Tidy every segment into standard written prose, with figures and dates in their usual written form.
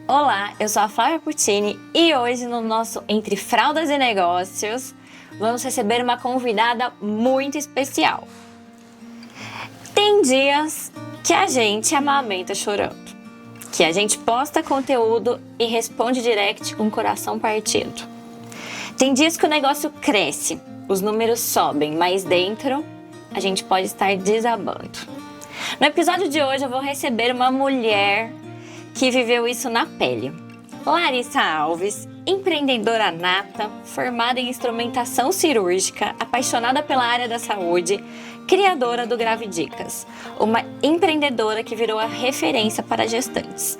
Olá, eu sou a Flávia Puccini e hoje no nosso Entre Fraldas e Negócios vamos receber uma convidada muito especial. Tem dias que a gente amamenta chorando, que a gente posta conteúdo e responde direct com o coração partido. Tem dias que o negócio cresce, os números sobem, mas dentro a gente pode estar desabando. No episódio de hoje eu vou receber uma mulher que viveu isso na pele. Larissa Alves, empreendedora nata, formada em instrumentação cirúrgica, apaixonada pela área da saúde, criadora do Gravidicas, uma empreendedora que virou a referência para gestantes.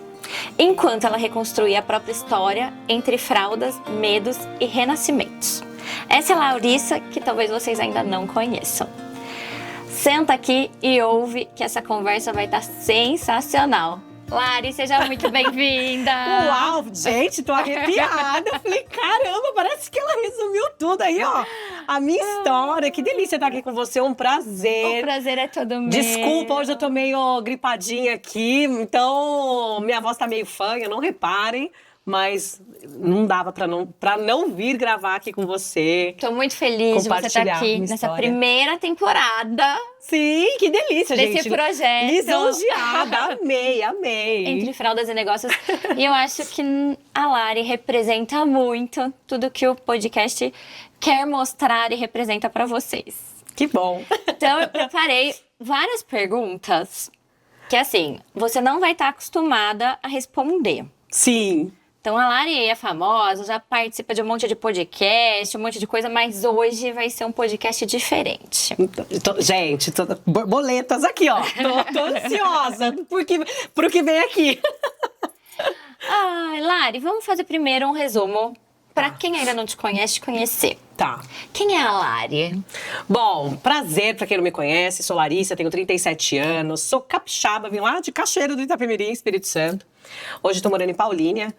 Enquanto ela reconstruía a própria história entre fraldas, medos e renascimentos. Essa é a Larissa que talvez vocês ainda não conheçam. Senta aqui e ouve que essa conversa vai estar sensacional. Lari, seja muito bem-vinda! Uau, gente, tô arrepiada. Falei, caramba, parece que ela resumiu tudo aí, ó. A minha história, que delícia estar aqui com você, um prazer. O prazer é todo meu. Desculpa, hoje eu tô meio gripadinha aqui, então minha voz tá meio fanha, não reparem. Mas não dava pra não vir gravar aqui com você. Tô muito feliz de você estar aqui nessa primeira temporada. Sim, que delícia, gente. Desse projeto. Lisonjeada, amei. Entre Fraldas e Negócios. E eu acho que a Lari representa muito tudo que o podcast quer mostrar e representa pra vocês. Que bom. Então eu preparei várias perguntas que, assim, você não vai estar acostumada a responder. Sim. Então, a Lari é famosa, já participa de um monte de podcast, um monte de coisa, mas hoje vai ser um podcast diferente. Gente, borboletas aqui, ó. Tô ansiosa pro que vem aqui. Ai, Lari, vamos fazer primeiro um resumo para quem ainda não te conhecer. Tá. Quem é a Lari? Bom, prazer pra quem não me conhece. Sou Larissa, tenho 37 anos, sou capixaba, vim lá de Cachoeiro do Itapemirim, Espírito Santo. Hoje estou morando em Paulínia.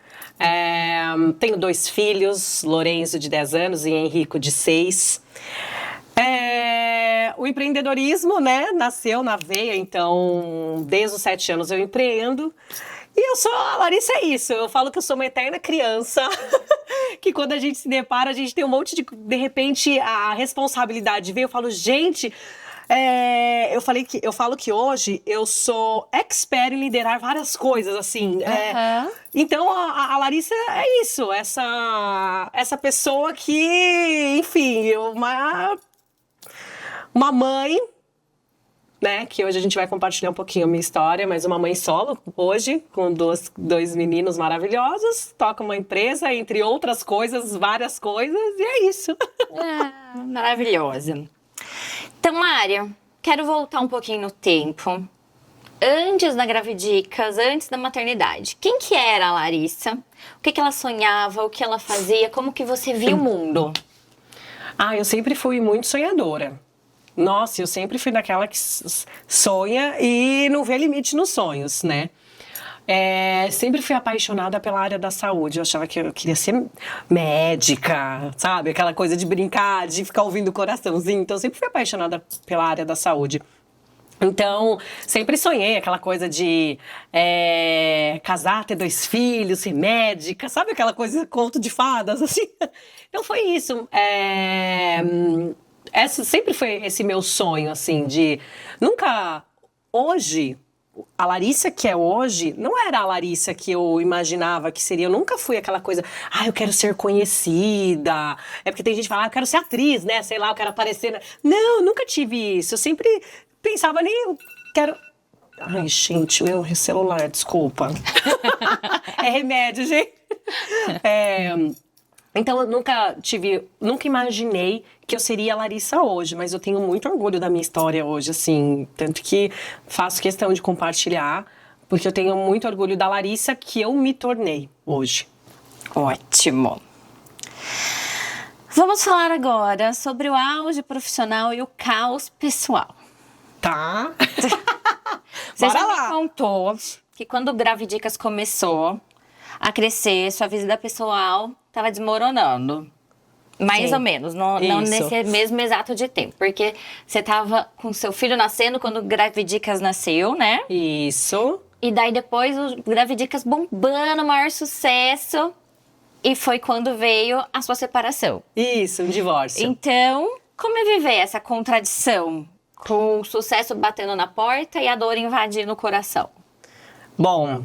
Tenho 2 filhos, Lorenzo de 10 anos e Henrico de 6. O empreendedorismo, né, nasceu na veia, então desde os 7 anos eu empreendo. E a Larissa é isso, eu falo que eu sou uma eterna criança, que quando a gente se depara, a gente tem um monte de repente, a responsabilidade veio, eu falo, gente, eu falo que hoje eu sou expert em liderar várias coisas, assim. Então, a Larissa é isso, essa pessoa que, enfim, uma mãe, né, que hoje a gente vai compartilhar um pouquinho a minha história, mas uma mãe solo hoje, com dois meninos maravilhosos, toca uma empresa, entre outras coisas, várias coisas, e é isso. Maravilhosa. Então, Lari, quero voltar um pouquinho no tempo. Antes da Gravidicas, antes da maternidade, quem que era a Larissa? O que ela sonhava, o que ela fazia, como que você via o mundo? Eu sempre fui muito sonhadora. Nossa, eu sempre fui daquela que sonha e não vê limite nos sonhos, né? Sempre fui apaixonada pela área da saúde. Eu achava que eu queria ser médica, sabe? Aquela coisa de brincar, de ficar ouvindo o coraçãozinho. Então, eu sempre fui apaixonada pela área da saúde. Então, sempre sonhei aquela coisa de casar, ter 2 filhos, ser médica, sabe? Aquela coisa, conto de fadas, assim. Então, foi isso. Sempre foi esse meu sonho, assim, de nunca... Hoje, a Larissa que é hoje, não era a Larissa que eu imaginava que seria. Eu nunca fui aquela coisa, eu quero ser conhecida. É porque tem gente que fala, eu quero ser atriz, né? Sei lá, eu quero aparecer. Não, eu nunca tive isso. Eu sempre pensava, nem eu quero... Ai, gente, meu celular, desculpa. É remédio, gente. Então, eu nunca imaginei que eu seria a Larissa hoje, mas eu tenho muito orgulho da minha história hoje, assim, tanto que faço questão de compartilhar, porque eu tenho muito orgulho da Larissa que eu me tornei hoje. Ótimo! Vamos falar agora sobre o auge profissional e o caos pessoal. Tá? Você já me contou que quando o Gravidicas começou a crescer, sua vida pessoal estava desmoronando. Mais ou menos, não nesse mesmo exato de tempo. Porque você estava com seu filho nascendo quando o Gravidicas nasceu, né? Isso. E daí depois o Gravidicas bombando, maior sucesso. E foi quando veio a sua separação. Isso, um divórcio. Então, como é viver essa contradição? Com o sucesso batendo na porta e a dor invadindo o coração. Bom,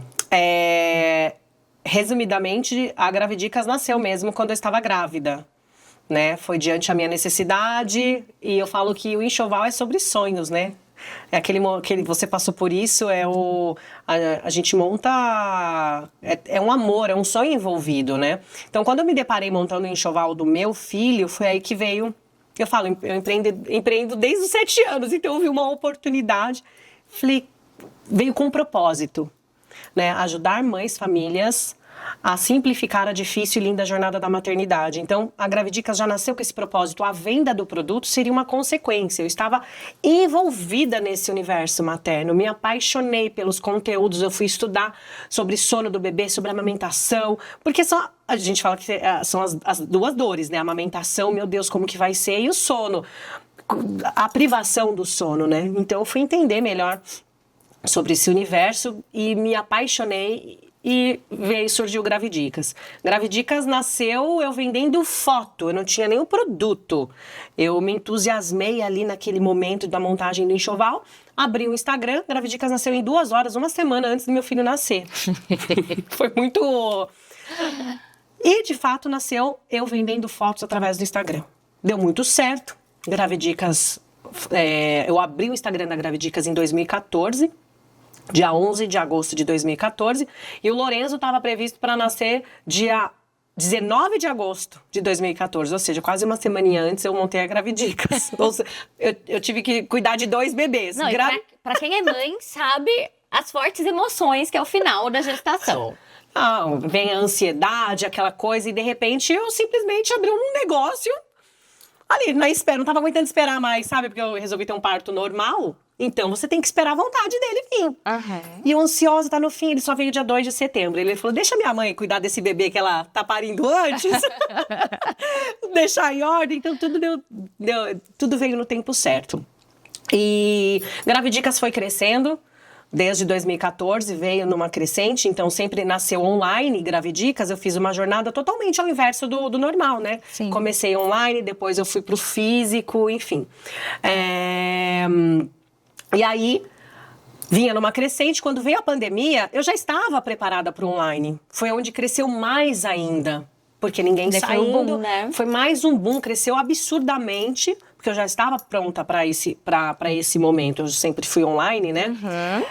resumidamente, a Gravidicas nasceu mesmo quando eu estava grávida, né? Foi diante a minha necessidade, e eu falo que o enxoval é sobre sonhos, né? É aquele você passou por isso, a gente monta, é um amor, é um sonho envolvido, né? Então, quando eu me deparei montando o enxoval do meu filho, foi aí que veio, eu falo, eu empreendo desde os 7 anos, então eu vi uma oportunidade, falei, veio com um propósito, né? Ajudar mães, famílias a simplificar a difícil e linda jornada da maternidade. Então, a Gravidicas já nasceu com esse propósito. A venda do produto seria uma consequência. Eu estava envolvida nesse universo materno, me apaixonei pelos conteúdos, eu fui estudar sobre sono do bebê, sobre amamentação, porque a gente fala que são as duas dores, né? A amamentação, meu Deus, como que vai ser? E o sono, a privação do sono, né? Então, eu fui entender melhor sobre esse universo e me apaixonei. E surgiu o Gravidicas. Gravidicas nasceu eu vendendo foto, eu não tinha nenhum produto. Eu me entusiasmei ali naquele momento da montagem do enxoval, abri o Instagram, Gravidicas nasceu em 2 horas, uma semana antes do meu filho nascer. Foi muito... E de fato nasceu eu vendendo fotos através do Instagram. Deu muito certo. Gravidicas, eu abri o Instagram da Gravidicas em 2014. Dia 11 de agosto de 2014, e o Lorenzo estava previsto para nascer dia 19 de agosto de 2014, ou seja, quase uma semaninha antes eu montei a Gravidicas. eu tive que cuidar de 2 bebês. Não, pra quem é mãe, sabe as fortes emoções que é o final da gestação. Vem a ansiedade, aquela coisa, e de repente eu simplesmente abri um negócio ali na espera, não tava aguentando esperar mais, sabe? Porque eu resolvi ter um parto normal. Então, você tem que esperar a vontade dele vir. Uhum. E o ansioso tá no fim, ele só veio dia 2 de setembro. Ele falou, deixa minha mãe cuidar desse bebê que ela tá parindo antes. Deixar em ordem. Então, tudo veio no tempo certo. E Gravidicas foi crescendo. Desde 2014 veio numa crescente, então sempre nasceu online, Gravidicas. Eu fiz uma jornada totalmente ao inverso do normal, né? Sim. Comecei online, depois eu fui pro físico, enfim. E aí, vinha numa crescente. Quando veio a pandemia, eu já estava preparada para o online. Foi onde cresceu mais ainda, porque ninguém saindo. Foi um boom, né? Foi mais um boom, cresceu absurdamente, porque eu já estava pronta para esse momento. Eu sempre fui online, né? Uhum.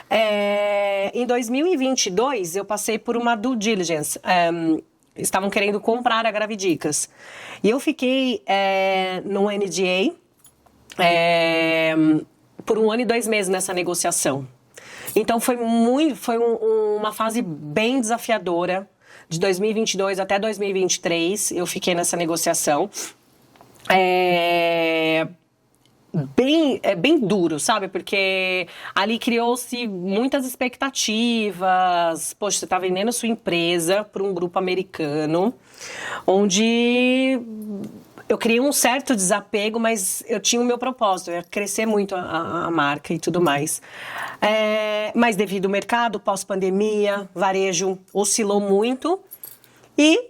Em 2022, eu passei por uma due diligence. Estavam querendo comprar a Gravidicas. E eu fiquei no NDA por 1 ano e 2 meses nessa negociação. Então foi uma fase bem desafiadora. De 2022 até 2023, eu fiquei nessa negociação. Bem duro, sabe? Porque ali criou-se muitas expectativas. Poxa, você está vendendo sua empresa para um grupo americano, onde eu criei um certo desapego, mas eu tinha o meu propósito, eu ia crescer muito a marca e tudo mais. Mas devido ao mercado, pós-pandemia, varejo oscilou muito. E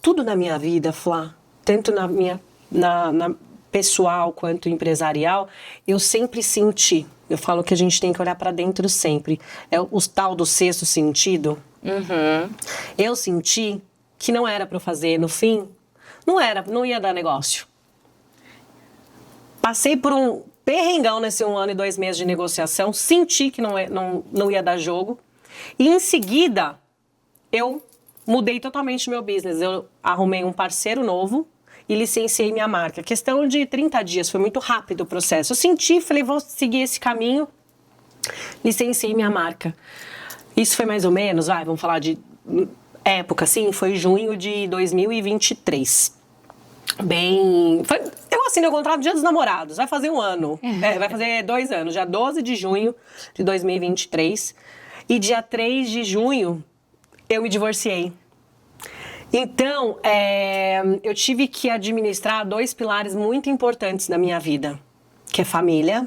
tudo na minha vida, Flá, tanto na minha pessoal quanto empresarial, eu sempre senti. Eu falo que a gente tem que olhar para dentro sempre. É o tal do sexto sentido. Uhum. Eu senti que não era para eu fazer no fim. Não ia dar negócio. Passei por um perrengão nesse 1 ano e 2 meses de negociação, senti que não ia dar jogo. E em seguida, eu mudei totalmente meu business. Eu arrumei um parceiro novo e licenciei minha marca. Questão de 30 dias, foi muito rápido o processo. Eu senti, falei, vou seguir esse caminho, licenciei minha marca. Isso foi mais ou menos, vamos falar de época, assim, foi junho de 2023. Eu assinei o contrato no Dia dos Namorados, vai fazer 1 ano, vai fazer 2 anos, dia 12 de junho de 2023. E dia 3 de junho, eu me divorciei. Então, eu tive que administrar 2 pilares muito importantes da minha vida, que é família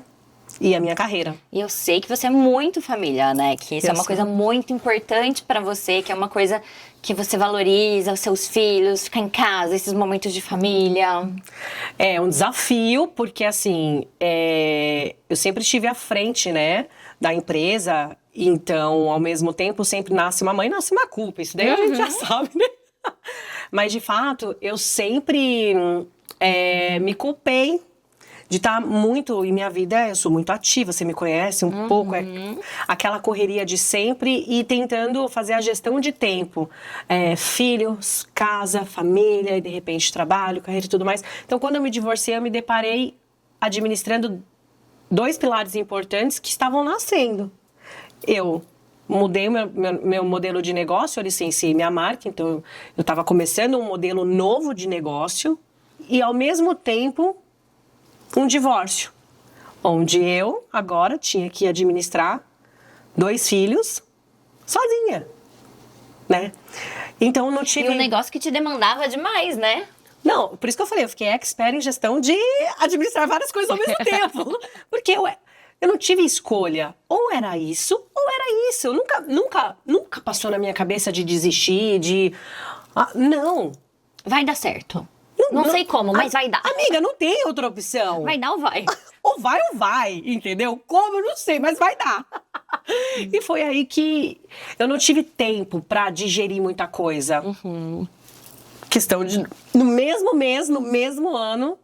E a minha carreira. E eu sei que você é muito família, né? Que isso é Eu uma sou. coisa muito importante pra você, que é uma coisa que você valoriza, os seus filhos, ficar em casa, esses momentos de família. É um desafio, porque assim, eu sempre estive à frente, né, da empresa, então, ao mesmo tempo, sempre nasce uma mãe, nasce uma culpa, isso daí a gente já sabe, né? Mas, de fato, eu sempre me culpei de estar muito, em minha vida, eu sou muito ativa, você me conhece um pouco, aquela correria de sempre e tentando fazer a gestão de tempo. Filhos, casa, família, e de repente trabalho, carreira e tudo mais. Então, quando eu me divorciei, eu me deparei administrando dois pilares importantes que estavam nascendo. Eu mudei o meu modelo de negócio, eu licenciei minha marca, então eu estava começando um modelo novo de negócio e, ao mesmo tempo, um divórcio, onde eu agora tinha que administrar 2 filhos sozinha, né? Então não tive... E um negócio que te demandava demais, né? Não, por isso que eu falei, eu fiquei expert em gestão de administrar várias coisas ao mesmo tempo. Porque eu não tive escolha. Ou era isso, ou era isso. Eu nunca passou na minha cabeça de desistir, de... não. Vai dar certo. Não sei como, mas vai dar. Amiga, não tem outra opção. Vai dar ou vai? Ou vai, entendeu? Como, eu não sei, mas vai dar. E foi aí que eu não tive tempo pra digerir muita coisa. Questão de... No mesmo mês, no mesmo ano,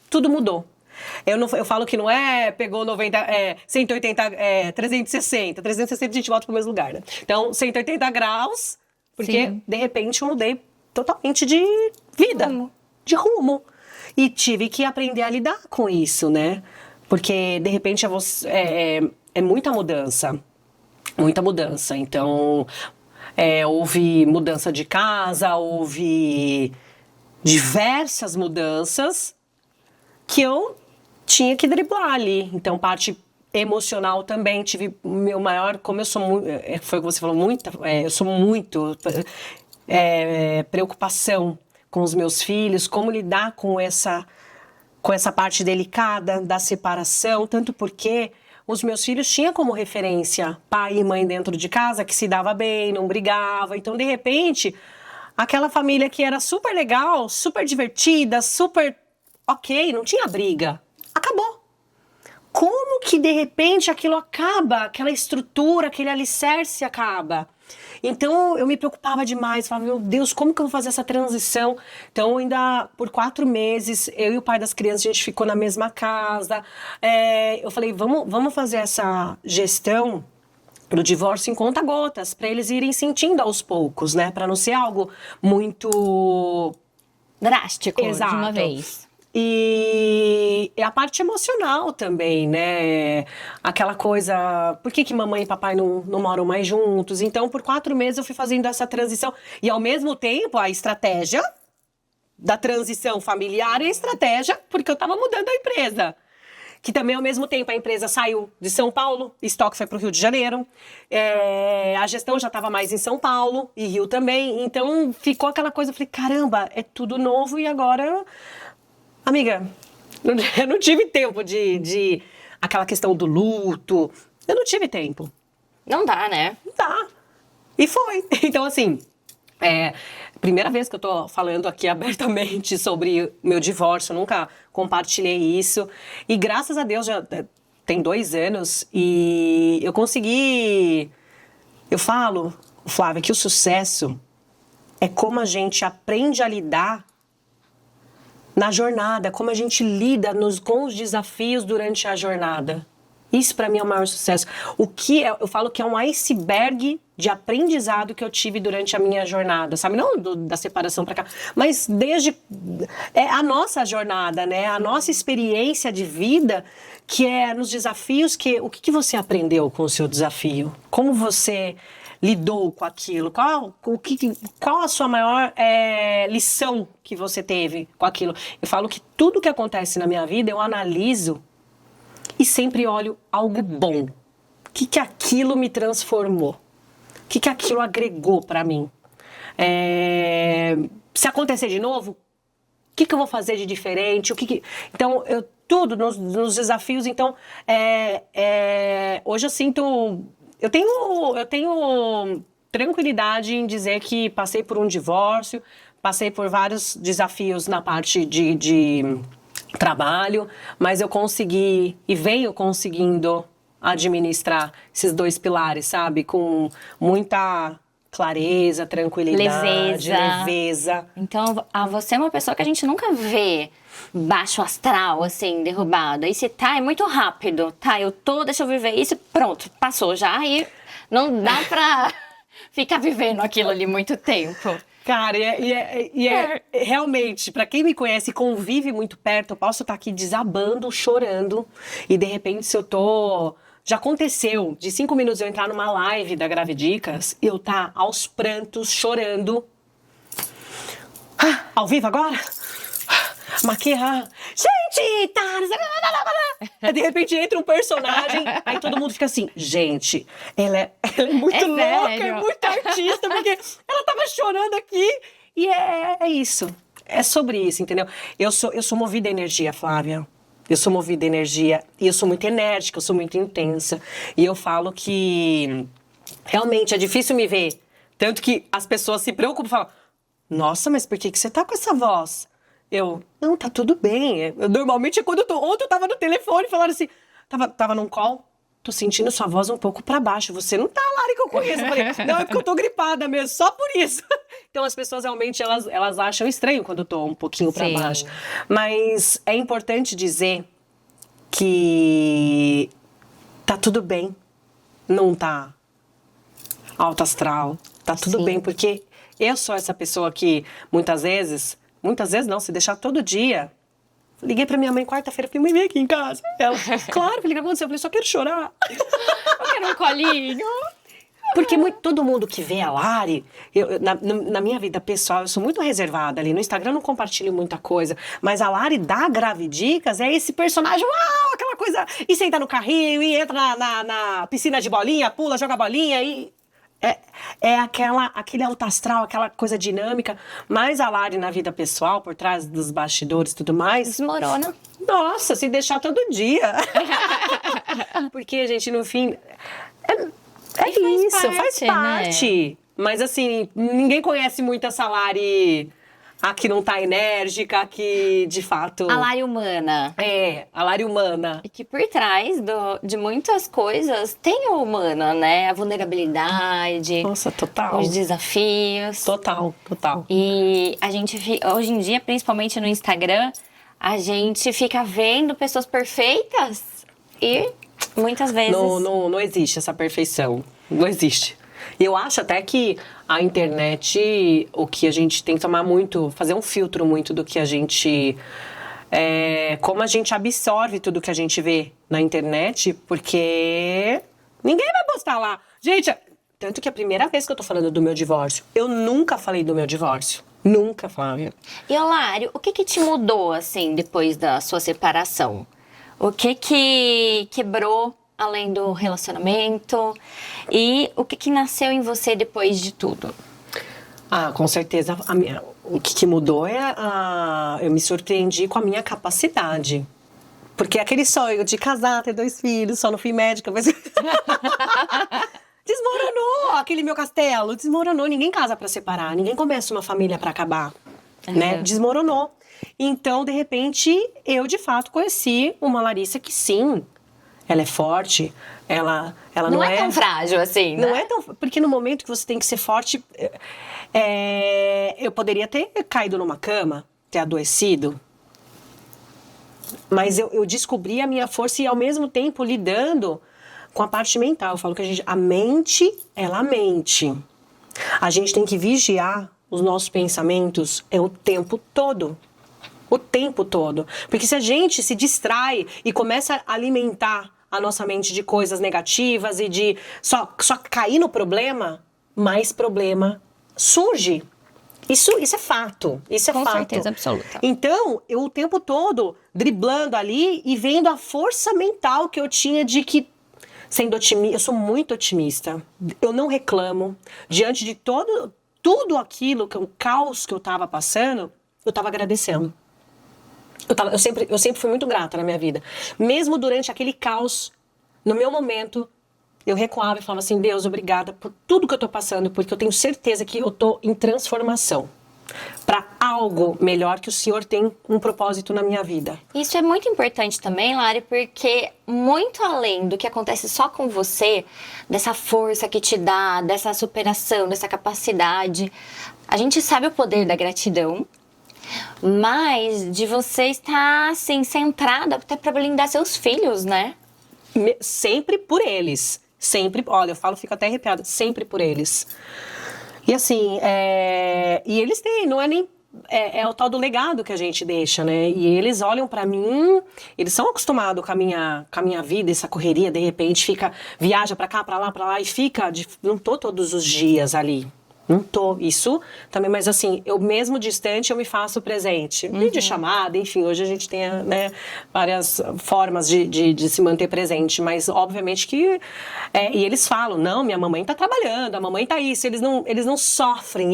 tudo mudou. Eu falo que não pegou 180, 360. 360 a gente volta pro mesmo lugar, né? Então, 180 graus, porque Sim. de repente eu mudei totalmente de vida. De rumo. E tive que aprender a lidar com isso, né? Porque, de repente, é muita mudança. Muita mudança. Então, houve mudança de casa, houve diversas mudanças que eu tinha que driblar ali. Então, parte emocional também. Tive o meu maior... Como eu sou muito... Foi o que você falou, eu sou muito... preocupação com os meus filhos, como lidar com essa parte delicada da separação, tanto porque os meus filhos tinham como referência pai e mãe dentro de casa que se dava bem, não brigava. Então, de repente, aquela família que era super legal, super divertida, super ok, não tinha briga. Acabou. Como que, de repente, aquilo acaba, aquela estrutura, aquele alicerce acaba? Então, eu me preocupava demais, falava, meu Deus, como que eu vou fazer essa transição? Então, ainda por 4 meses, eu e o pai das crianças, a gente ficou na mesma casa. Eu falei, vamos fazer essa gestão do divórcio em conta-gotas, para eles irem sentindo aos poucos, né? Para não ser algo muito... Drástico, Exato. de uma vez. E a parte emocional também, né? Aquela coisa, por que mamãe e papai não moram mais juntos? Então, por 4 meses eu fui fazendo essa transição. E, ao mesmo tempo, a estratégia da transição familiar e a estratégia, porque eu estava mudando a empresa. Que também, ao mesmo tempo, a empresa saiu de São Paulo, estoque foi para o Rio de Janeiro. A gestão já estava mais em São Paulo e Rio também. Então, ficou aquela coisa, eu falei, caramba, é tudo novo e agora... Amiga, eu não tive tempo de aquela questão do luto. Eu não tive tempo. Não dá, né? Não dá. E foi. Então, assim, primeira vez que eu tô falando aqui abertamente sobre meu divórcio, eu nunca compartilhei isso. E graças a Deus já tem 2 anos e eu consegui... Eu falo, Flávia, que o sucesso é como a gente aprende a lidar na jornada, como a gente lida com os desafios durante a jornada. Isso para mim é o maior sucesso. Eu falo que é um iceberg de aprendizado que eu tive durante a minha jornada, sabe? Não da separação para cá, mas desde a nossa jornada, né? A nossa experiência de vida, que é nos desafios, o que você aprendeu com o seu desafio? Como você lidou com aquilo? Qual a sua maior lição que você teve com aquilo? Eu falo que tudo que acontece na minha vida, eu analiso e sempre olho algo bom. O que aquilo me transformou? O que aquilo agregou para mim? Se acontecer de novo, o que eu vou fazer de diferente? Então, tudo, nos desafios. Então, hoje eu sinto... Eu tenho tranquilidade em dizer que passei por um divórcio, passei por vários desafios na parte de trabalho, mas eu consegui e venho conseguindo administrar esses 2 pilares, sabe? Com muita clareza, tranquilidade, leveza. Então, você é uma pessoa que a gente nunca vê baixo astral, assim, derrubado. Aí você tá, é muito rápido. Tá, deixa eu viver isso, pronto, passou já. E não dá pra ficar vivendo aquilo ali muito tempo. Cara, realmente, pra quem me conhece e convive muito perto, eu posso estar aqui desabando, chorando, e de repente se eu tô... Já aconteceu de 5 minutos eu entrar numa live da Gravidicas e eu tá aos prantos, chorando. Ao vivo agora? Maquiar. Gente, tá... Aí, de repente entra um personagem, aí todo mundo fica assim, gente, ela é muito louca, é muito artista, porque ela tava chorando aqui. E é isso. É sobre isso, entendeu? Eu sou movida a energia, Flávia. Eu sou movida a energia e eu sou muito enérgica, eu sou muito intensa. E eu falo que realmente é difícil me ver. Tanto que as pessoas se preocupam e falam, nossa, mas por que você tá com essa voz? Não, tá tudo bem. Normalmente, ontem eu tava no telefone falando assim, tava num call, tô sentindo sua voz um pouco pra baixo. Você não tá a Lari que eu conheço. Eu falei, não, é porque eu tô gripada mesmo, só por isso. Então, as pessoas realmente, elas acham estranho quando eu tô um pouquinho pra baixo. Mas é importante dizer que tá tudo bem. Não tá alto astral. Tá tudo bem, porque eu sou essa pessoa que muitas vezes não, se deixar todo dia. Liguei pra minha mãe quarta-feira, falei, mãe, vem aqui em casa. Ela, claro, falei, o que aconteceu? Eu falei, só quero chorar. Eu quero um colinho. Porque todo mundo que vê a Lari, na minha vida pessoal, eu sou muito reservada ali. No Instagram eu não compartilho muita coisa. Mas a Lari da Gravidicas é esse personagem, uau, aquela coisa. E senta no carrinho, e entra na piscina de bolinha, pula, joga bolinha e... aquele alto astral, aquela coisa dinâmica. Mas a Lari na vida pessoal, por trás dos bastidores e tudo mais... Desmorona. Nossa, se deixar todo dia. Porque, gente, no fim... faz parte. Né? Mas assim, ninguém conhece muito essa Lari... A que não tá enérgica, a que de fato... A Lari humana. A Lari humana. E que por trás de muitas coisas tem o humano, né? A vulnerabilidade. Nossa, total. Os desafios. Total. E a gente, hoje em dia, principalmente no Instagram, a gente fica vendo pessoas perfeitas e muitas vezes... Não existe essa perfeição. Não existe. Eu acho até que a internet, o que a gente tem que tomar muito, fazer um filtro muito do que a gente... como a gente absorve tudo que a gente vê na internet, porque ninguém vai postar lá. Gente, tanto que a primeira vez que eu tô falando do meu divórcio, eu nunca falei do meu divórcio. Nunca, Flávia. E, Olário, o que te mudou, assim, depois da sua separação? O que quebrou além do relacionamento? E o que nasceu em você depois de tudo? Com certeza. O que mudou eu me surpreendi com a minha capacidade. Porque aquele sonho de casar, ter 2 filhos, só não fui médica, mas... Desmoronou aquele meu castelo, desmoronou. Ninguém casa pra separar, ninguém começa uma família pra acabar, né? Desmoronou. Então, de repente, eu de fato conheci uma Larissa que sim, ela é forte, ela não é tão frágil assim, né? Não é tão... Porque no momento que você tem que ser forte... eu poderia ter caído numa cama, ter adoecido. Mas eu descobri a minha força e ao mesmo tempo lidando com a parte mental. Eu falo que a mente, ela mente. A gente tem que vigiar os nossos pensamentos o tempo todo. O tempo todo. Porque se a gente se distrai e começa a alimentar a nossa mente de coisas negativas e de só cair no problema, mais problema surge. Isso é fato. Isso é fato. Com certeza absoluta. Então, eu o tempo todo driblando ali e vendo a força mental que eu tinha de que, sendo otimista, eu sou muito otimista. Eu não reclamo. Diante de tudo aquilo, o caos que eu estava passando, eu estava agradecendo. Eu sempre fui muito grata na minha vida. Mesmo durante aquele caos, no meu momento, eu recuava e falava assim, Deus, obrigada por tudo que eu tô passando, porque eu tenho certeza que eu tô em transformação para algo melhor, que o Senhor tem um propósito na minha vida. Isso é muito importante também, Lari, porque muito além do que acontece só com você, dessa força que te dá, dessa superação, dessa capacidade, a gente sabe o poder da gratidão, mas de você estar assim centrada até para blindar seus filhos, né? Sempre por eles. Sempre, olha, eu falo, fico até arrepiada, sempre por eles. E assim, e eles têm, não é nem... É o tal do legado que a gente deixa, né? E eles olham pra mim, eles são acostumados com a minha vida, essa correria, de repente viaja pra cá, pra lá, e não tô todos os dias ali. Não tô, isso também, mas assim, eu mesmo distante, eu me faço presente. Vídeo chamada, enfim, hoje a gente tem, né, várias formas de se manter presente, mas obviamente que... e eles falam, não, minha mamãe tá trabalhando, a mamãe tá isso, eles não sofrem,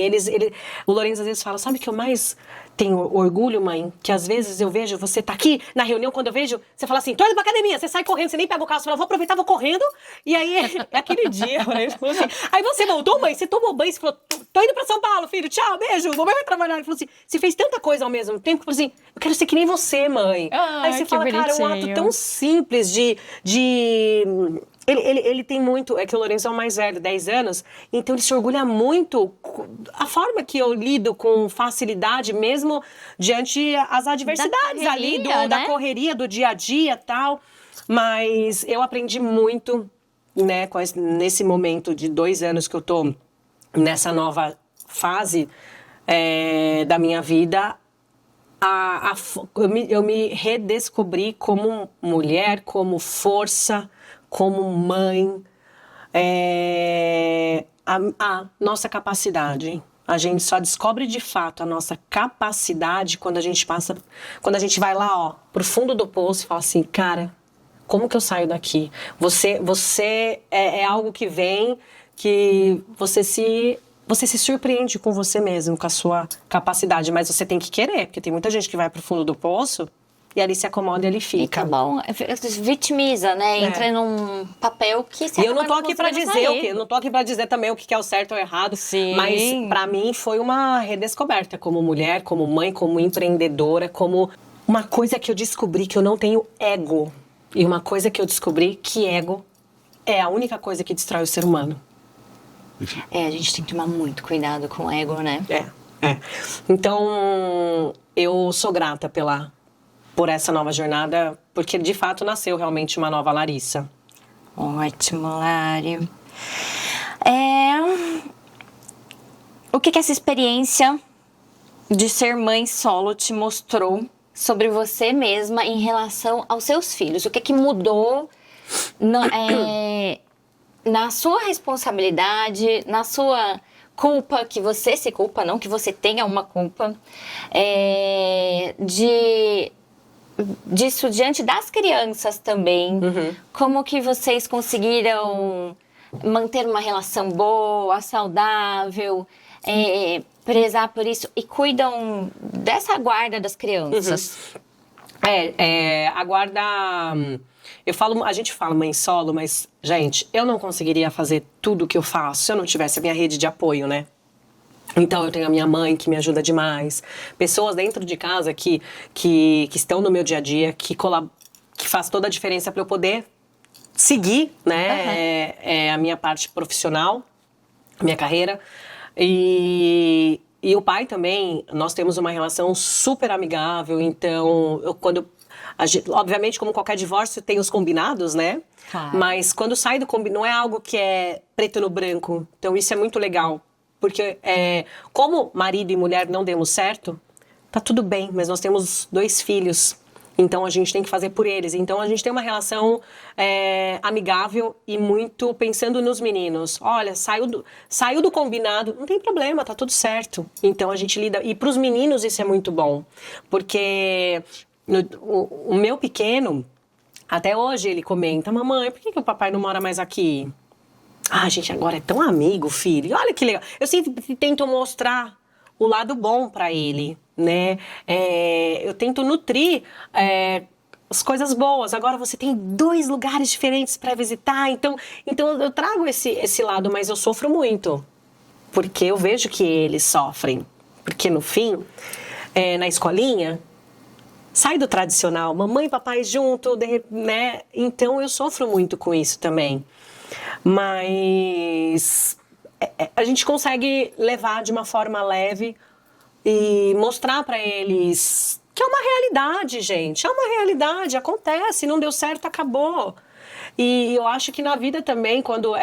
o Lourenço às vezes fala, sabe o que eu mais tenho orgulho, mãe? Que às vezes eu vejo, você tá aqui na reunião, quando eu vejo, você fala assim, tô indo pra academia, você sai correndo, você nem pega o carro, você fala, vou aproveitar, vou correndo, e aí é aquele dia, né? Assim, aí você voltou, mãe, você tomou banho, você falou, tô indo pra São Paulo, filho, tchau, beijo, mamãe vai trabalhar. Ele falou assim, você fez tanta coisa ao mesmo tempo, que eu falei assim, eu quero ser que nem você, mãe. Aí você fala, cara, é um ato tão simples Ele tem muito... É que o Lourenço é o mais velho, 10 anos. Então ele se orgulha muito. A forma que eu lido com facilidade, mesmo diante as adversidades da correria, do dia a dia e tal. Mas eu aprendi muito, né, nesse momento de 2 anos que eu tô nessa nova fase da minha vida. Eu me redescobri como mulher, como força, como mãe, a nossa capacidade. A gente só descobre de fato a nossa capacidade quando a gente vai lá, ó, pro fundo do poço e fala assim, cara, como que eu saio daqui? Você é algo que vem, que você se surpreende com você mesmo, com a sua capacidade, mas você tem que querer, porque tem muita gente que vai pro fundo do poço e ali se acomoda e ele fica. E tá bom, vitimiza, né? Entra num papel que você E eu não tô aqui pra dizer eu não tô aqui pra dizer também o que é o certo ou errado, sim, mas pra mim foi uma redescoberta como mulher, como mãe, como empreendedora, como uma coisa que eu descobri que eu não tenho ego. E uma coisa que eu descobri que ego é a única coisa que destrói o ser humano. A gente tem que tomar muito cuidado com o ego, né? Então, eu sou grata por essa nova jornada, porque de fato nasceu realmente uma nova Larissa. Ótimo, Lari. O que essa experiência de ser mãe solo te mostrou sobre você mesma em relação aos seus filhos? O que mudou na sua responsabilidade, na sua culpa, que você se culpa, não que você tenha uma culpa, disso diante das crianças também? Como que vocês conseguiram manter uma relação boa, saudável, prezar por isso e cuidam dessa guarda das crianças? A guarda... a gente fala mãe solo, mas, gente, eu não conseguiria fazer tudo o que eu faço se eu não tivesse a minha rede de apoio, né? Então, eu tenho a minha mãe, que me ajuda demais. Pessoas dentro de casa que estão no meu dia a dia, que faz toda a diferença para eu poder seguir, né? A minha parte profissional, a minha carreira. E o pai também, nós temos uma relação super amigável. Então, obviamente, como qualquer divórcio, tem os combinados, né? Claro. Mas quando sai do combinado, não é algo que é preto no branco. Então, isso é muito legal. Porque como marido e mulher não demos certo, tá tudo bem, mas nós temos 2 filhos. Então, a gente tem que fazer por eles. Então, a gente tem uma relação amigável e muito pensando nos meninos. Olha, saiu do combinado, não tem problema, tá tudo certo. Então, a gente lida... E pros meninos isso é muito bom. Porque o meu pequeno, até hoje ele comenta, mamãe, por que o papai não mora mais aqui? A gente agora é tão amigo, filho. Olha que legal. Eu sempre tento mostrar o lado bom pra ele. né? Eu tento nutrir as coisas boas. Agora você tem 2 lugares diferentes para visitar, então eu trago esse lado, mas eu sofro muito, porque eu vejo que eles sofrem, porque no fim, na escolinha, sai do tradicional, mamãe e papai junto, né? Então eu sofro muito com isso também. Mas a gente consegue levar de uma forma leve e mostrar para eles que é uma realidade, gente. É uma realidade, acontece, não deu certo, acabou. E eu acho que na vida também, quando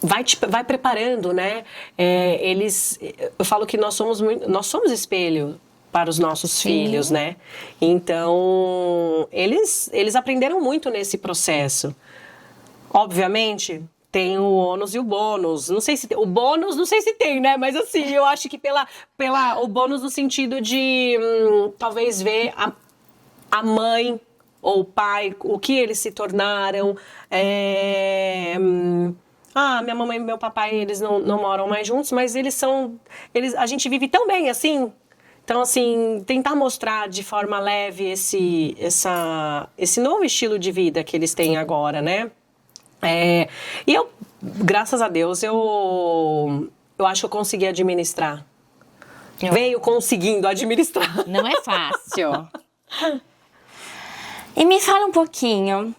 vai preparando, né? Eu falo que nós somos espelho para os nossos filhos, né? Então, eles aprenderam muito nesse processo. Obviamente, tem o ônus e o bônus. Não sei se tem, o bônus, não sei se tem, né? Mas assim, eu acho que o bônus no sentido de talvez ver a mãe ou o pai, o que eles se tornaram. Minha mamãe e meu papai, eles não moram mais juntos, mas a gente vive tão bem assim. Então, assim, tentar mostrar de forma leve esse novo estilo de vida que eles têm agora, né? E eu, graças a Deus, eu acho que eu consegui administrar. Venho conseguindo administrar. Não é fácil. E me fala um pouquinho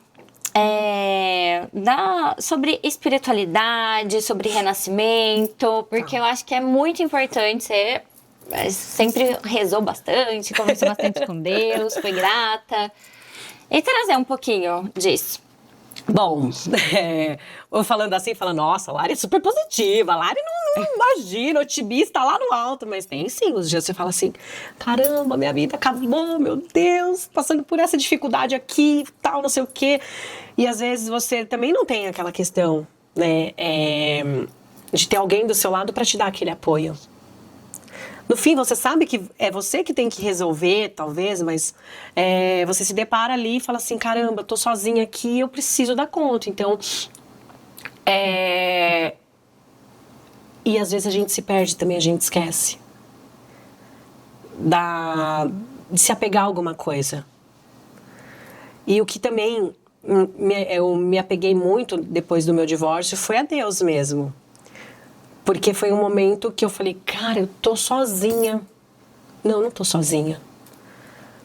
sobre espiritualidade, sobre renascimento, porque eu acho que é muito importante. Você sempre rezou bastante, conversou bastante com Deus, foi grata. E trazer um pouquinho disso. Bom, eu falando assim, nossa, a Lari é super positiva, a Lari não imagina, otimista lá no alto, mas tem sim, os dias você fala assim, caramba, minha vida acabou, meu Deus, passando por essa dificuldade aqui, tal, não sei o quê. E às vezes você também não tem aquela questão, né, de ter alguém do seu lado para te dar aquele apoio. No fim, você sabe que é você que tem que resolver, talvez, mas você se depara ali e fala assim, caramba, eu tô sozinha aqui, eu preciso dar conta. Então, e às vezes a gente se perde também, a gente esquece de se apegar a alguma coisa. E o que também eu me apeguei muito depois do meu divórcio foi a Deus mesmo. Porque foi um momento que eu falei, cara, eu tô sozinha. Não tô sozinha.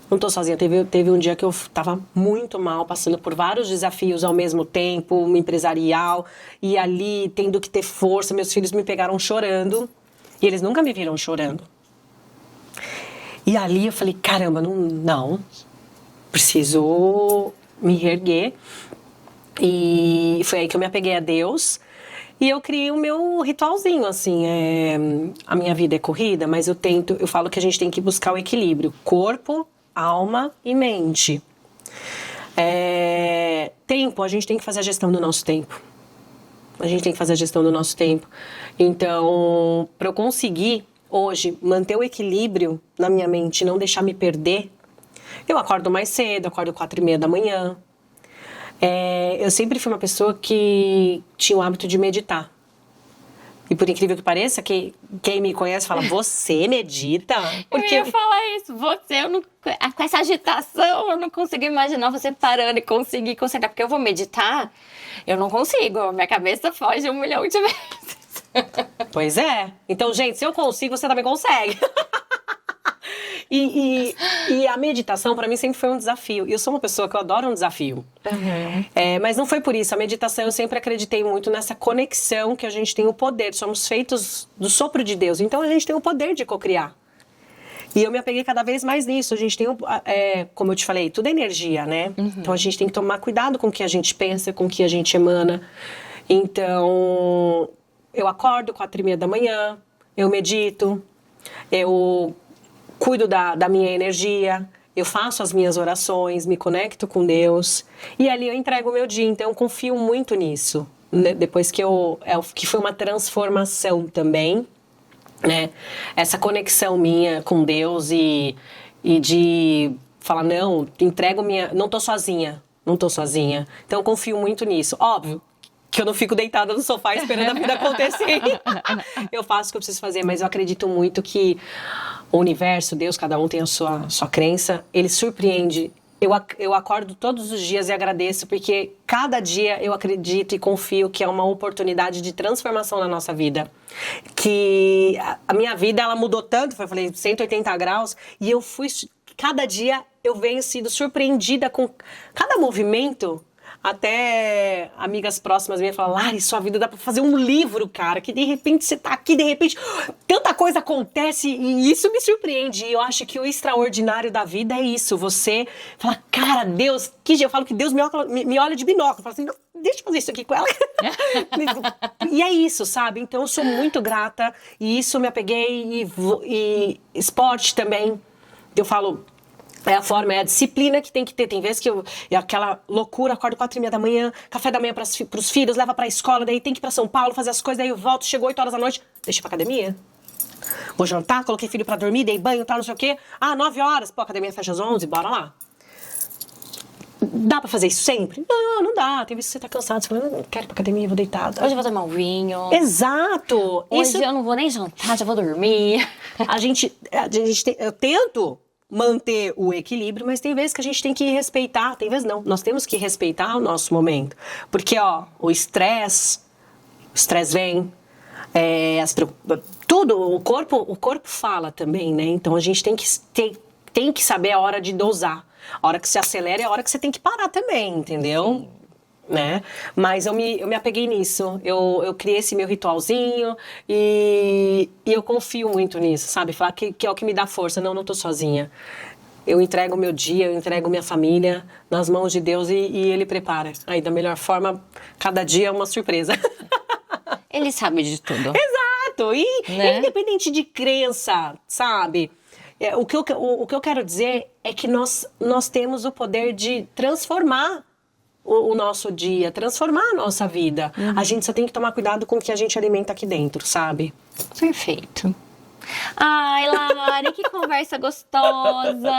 Não tô sozinha. Teve um dia que eu tava muito mal, passando por vários desafios ao mesmo tempo, uma empresarial, e ali tendo que ter força. Meus filhos me pegaram chorando, e eles nunca me viram chorando. E ali eu falei, caramba, não. Preciso me reerguer. E foi aí que eu me apeguei a Deus. E eu criei o meu ritualzinho, assim, a minha vida é corrida, mas eu falo que a gente tem que buscar o equilíbrio, corpo, alma e mente. Tempo, a gente tem que fazer a gestão do nosso tempo. Então, para eu conseguir, hoje, manter o equilíbrio na minha mente, não deixar me perder, eu acordo mais cedo, acordo 4:30 da manhã. Eu sempre fui uma pessoa que tinha o hábito de meditar. E por incrível que pareça, quem me conhece fala, você medita? Porque eu ia falar isso, com essa agitação, eu não consigo imaginar você parando e conseguir concentrar. Porque eu vou meditar, eu não consigo, minha cabeça foge 1 milhão de vezes. Pois é. Então, gente, se eu consigo, você também consegue. E a meditação, para mim, sempre foi um desafio. E eu sou uma pessoa que eu adoro um desafio. Uhum. Mas não foi por isso. A meditação, eu sempre acreditei muito nessa conexão que a gente tem o poder. Somos feitos do sopro de Deus. Então, a gente tem o poder de cocriar. E eu me apeguei cada vez mais nisso. A gente tem, como eu te falei, tudo é energia, né? Uhum. Então, a gente tem que tomar cuidado com o que a gente pensa, com o que a gente emana. Então, eu acordo 4:30 da manhã, eu medito, eu cuido da minha energia, eu faço as minhas orações, me conecto com Deus e ali eu entrego o meu dia. Então eu confio muito nisso, né? Depois que foi uma transformação também, né? Essa conexão minha com Deus e de falar, não, entrego não tô sozinha. Então eu confio muito nisso. Óbvio que eu não fico deitada no sofá esperando a vida acontecer. Eu faço o que eu preciso fazer, mas eu acredito muito que o universo, Deus, cada um tem a sua crença, ele surpreende. Eu acordo todos os dias e agradeço, porque cada dia eu acredito e confio que é uma oportunidade de transformação na nossa vida. Que a minha vida, ela mudou tanto, eu falei 180 graus, e eu fui, cada dia eu venho sido surpreendida com cada movimento. Até amigas próximas minhas falam, Lari, sua vida dá pra fazer um livro, cara, que de repente você tá aqui, de repente tanta coisa acontece e isso me surpreende. E eu acho que o extraordinário da vida é isso, você fala, cara, Deus, eu falo que Deus me olha de binóculo, eu falo assim, não, deixa eu fazer isso aqui com ela. E é isso, sabe? Então eu sou muito grata e isso me apeguei e esporte também, eu falo... É a forma, é a disciplina que tem que ter. Tem vezes que é aquela loucura, acordo 4h30 da manhã, café da manhã pros filhos, leva pra escola, daí tem que ir pra São Paulo fazer as coisas, daí eu volto, chegou 8 horas da noite, deixa pra academia. Vou jantar, coloquei filho pra dormir, dei banho, tal, não sei o quê. 9 horas, pô, a academia fecha às 11, bora lá. Dá pra fazer isso sempre? Não, não dá. Tem vezes que você tá cansado, você fala, não quero ir pra academia, vou deitada. Hoje eu vou tomar um vinho. Exato! Hoje eu não vou nem jantar, já vou dormir. Eu tento manter o equilíbrio, mas tem vezes que a gente tem que respeitar, tem vezes não, nós temos que respeitar o nosso momento, porque o estresse vem, tudo, o corpo fala também, né, então a gente tem que saber a hora de dosar, a hora que se acelera é a hora que você tem que parar também, entendeu? Né? Mas eu me apeguei nisso, eu criei esse meu ritualzinho e eu confio muito nisso, sabe? Falar que é o que me dá força, não tô sozinha. Eu entrego o meu dia, eu entrego minha família nas mãos de Deus e Ele prepara. Aí da melhor forma, cada dia é uma surpresa. Ele sabe de tudo. Exato, Né? Independente de crença, sabe? O que eu quero dizer é que nós temos o poder de transformar o nosso dia, transformar a nossa vida. A gente só tem que tomar cuidado com o que a gente alimenta aqui dentro, sabe? Perfeito. Ai, Lari, que conversa gostosa.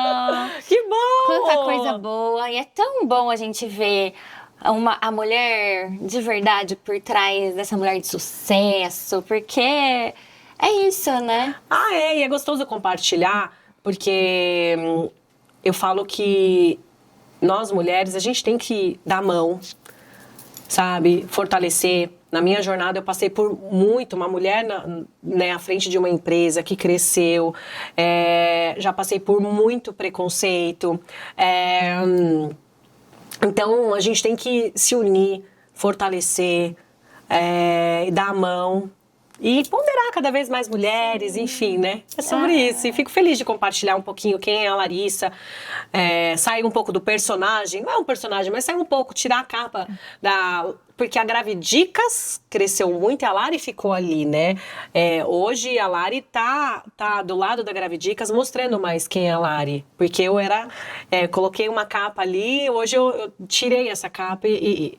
Que bom! Quanta coisa boa. E é tão bom a gente ver a mulher de verdade por trás dessa mulher de sucesso, porque é isso, né? E é gostoso compartilhar, porque eu falo que nós mulheres, a gente tem que dar a mão, sabe? Fortalecer. Na minha jornada eu passei por uma mulher à frente de uma empresa que cresceu, já passei por muito preconceito, então a gente tem que se unir, fortalecer, dar a mão e ponderar cada vez mais mulheres, enfim, né? É sobre isso. E fico feliz de compartilhar um pouquinho quem é a Larissa, sair um pouco do personagem, não é um personagem, mas sair um pouco, tirar a capa porque a Gravidicas cresceu muito e a Lari ficou ali, né? Hoje a Lari tá do lado da Gravidicas mostrando mais quem é a Lari. Porque eu coloquei uma capa ali, hoje eu tirei essa capa e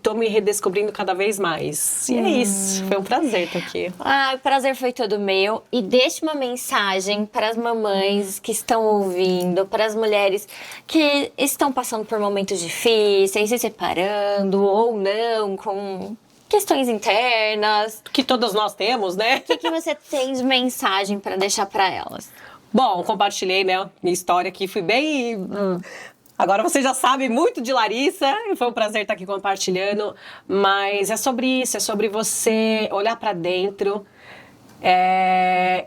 tô me redescobrindo cada vez mais. E é isso, foi um prazer estar aqui. O prazer foi todo meu. E deixe uma mensagem para as mamães que estão ouvindo, para as mulheres que estão passando por momentos difíceis, se separando ou não, com questões internas. Que todos nós temos, né? O que você tem de mensagem para deixar para elas? Bom, compartilhei, né, minha história aqui, fui bem... Agora você já sabe muito de Larissa, foi um prazer estar aqui compartilhando, mas é sobre isso, é sobre você olhar para dentro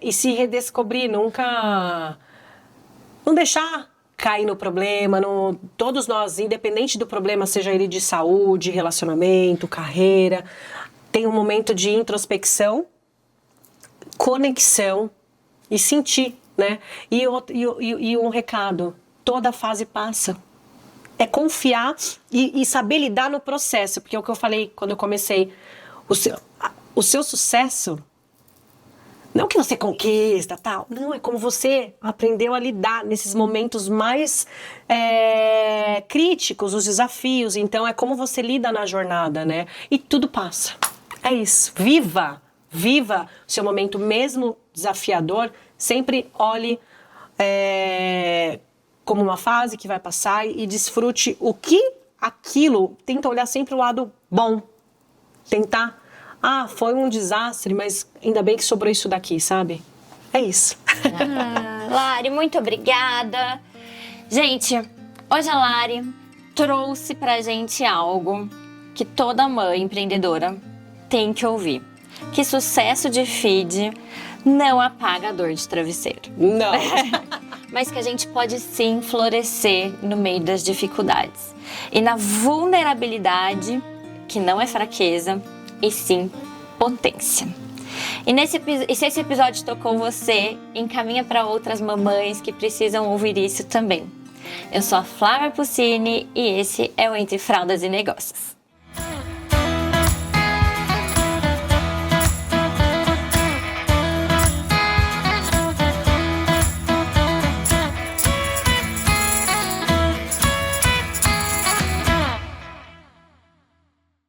e se redescobrir, nunca... Não deixar cair no problema, todos nós, independente do problema, seja ele de saúde, relacionamento, carreira, tem um momento de introspecção, conexão e sentir, né? E um recado, toda fase passa. É confiar e saber lidar no processo, porque é o que eu falei quando eu comecei, o seu sucesso... Não que você conquista, tal. Não, é como você aprendeu a lidar nesses momentos mais críticos, os desafios. Então, é como você lida na jornada, né? E tudo passa. É isso. Viva o seu momento mesmo desafiador. Sempre olhe como uma fase que vai passar e desfrute aquilo. Tenta olhar sempre o lado bom. tentar. Ah, foi um desastre, mas ainda bem que sobrou isso daqui, sabe? É isso. Lari, muito obrigada. Gente, hoje a Lari trouxe pra gente algo que toda mãe empreendedora tem que ouvir. Que sucesso de feed não apaga a dor de travesseiro. Não. Mas que a gente pode sim florescer no meio das dificuldades. E na vulnerabilidade, que não é fraqueza, e sim potência. E se esse episódio tocou você, encaminha para outras mamães que precisam ouvir isso também. Eu sou a Flávia Puccini e esse é o Entre Fraldas e Negócios.